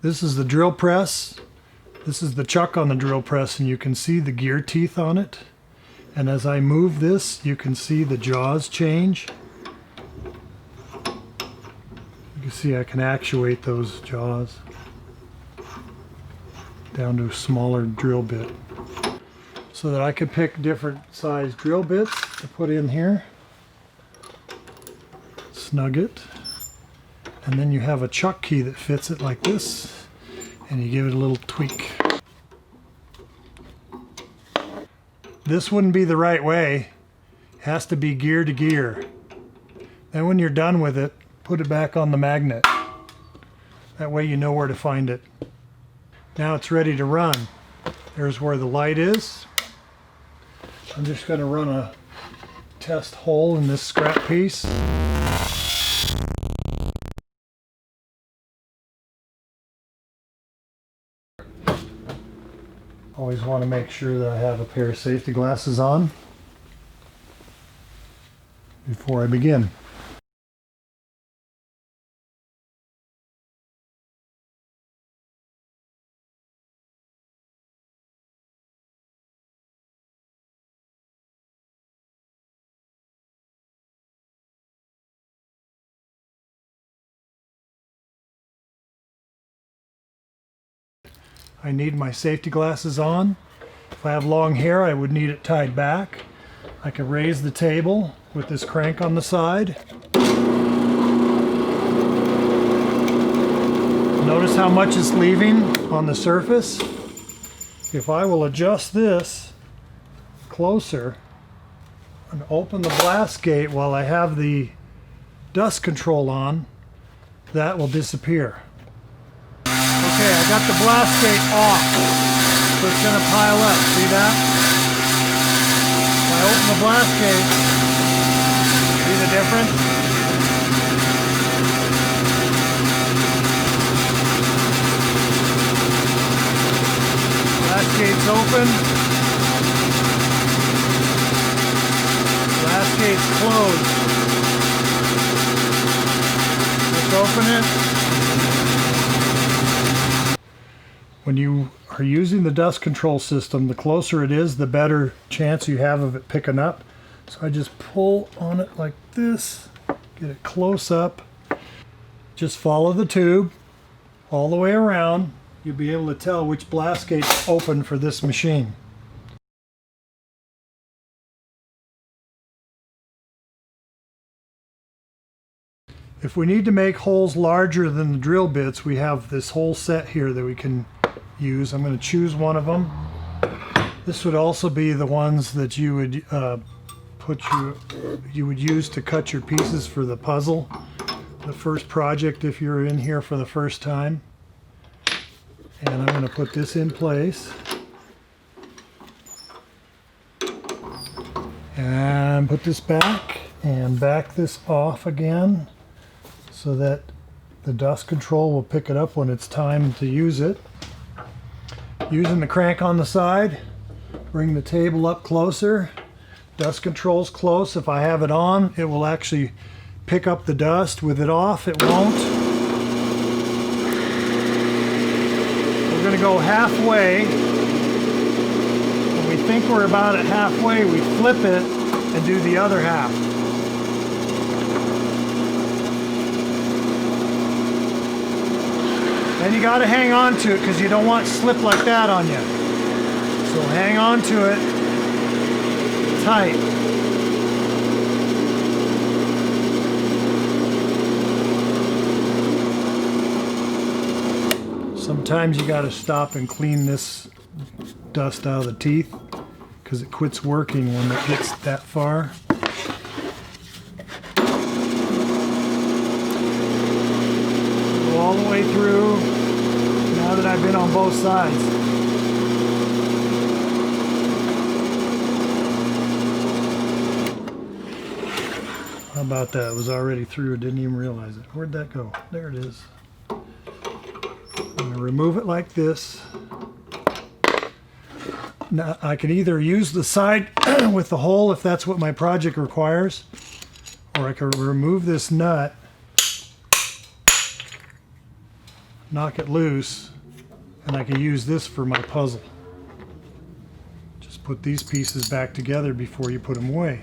This is the drill press. This is the chuck on the drill press, and you can see the gear teeth on it. And as I move this, you can see the jaws change. You can see I can actuate those jaws down to a smaller drill bit, so that I could pick different size drill bits to put in here. Snug it. And then you have a chuck key that fits it like this, and you give it a little tweak. This wouldn't be the right way. It has to be gear to gear. Then when you're done with it, put it back on the magnet. That way you know where to find it. Now it's ready to run. There's where the light is. I'm just going to run a test hole in this scrap piece. Always want to make sure that I have a pair of safety glasses on before I begin. I need my safety glasses on. If I have long hair, I would need it tied back. I can raise the table with this crank on the side. Notice how much is leaving on the surface. If I will adjust this closer and open the blast gate while I have the dust control on, that will disappear. Okay, I got the blast gate off, so it's going to pile up. See that? If I open the blast gate, see the difference? Blast gate's open. Blast gate's closed. Let's open it. When you are using the dust control system, the closer it is, the better chance you have of it picking up. So I just pull on it like this, get it close up. Just follow the tube all the way around. You'll be able to tell which blast gate's open for this machine. If we need to make holes larger than the drill bits, we have this whole set here that we can use. I'm going to choose one of them. This would also be the ones that you would you would use to cut your pieces for the puzzle, the first project if you're in here for the first time. And I'm going to put this in place and put this back and back this off again so that the dust control will pick it up when it's time to use it. Using the crank on the side, bring the table up closer. Dust control's close. If I have it on, it will actually pick up the dust. With it off, it won't. We're going to go halfway. When we think we're about at halfway, we flip it and do the other half. Then you got to hang on to it because you don't want it to slip like that on you. So hang on to it tight. Sometimes you got to stop and clean this dust out of the teeth because it quits working when it gets that far. Go all the way through. Now that I've been on both sides. How about that? It was already through. I didn't even realize it. Where'd that go? There it is. I'm going to remove it like this. Now I can either use the side with the hole if that's what my project requires, or I can remove this nut. knock it loose, and I can use this for my puzzle. Just put these pieces back together before you put them away.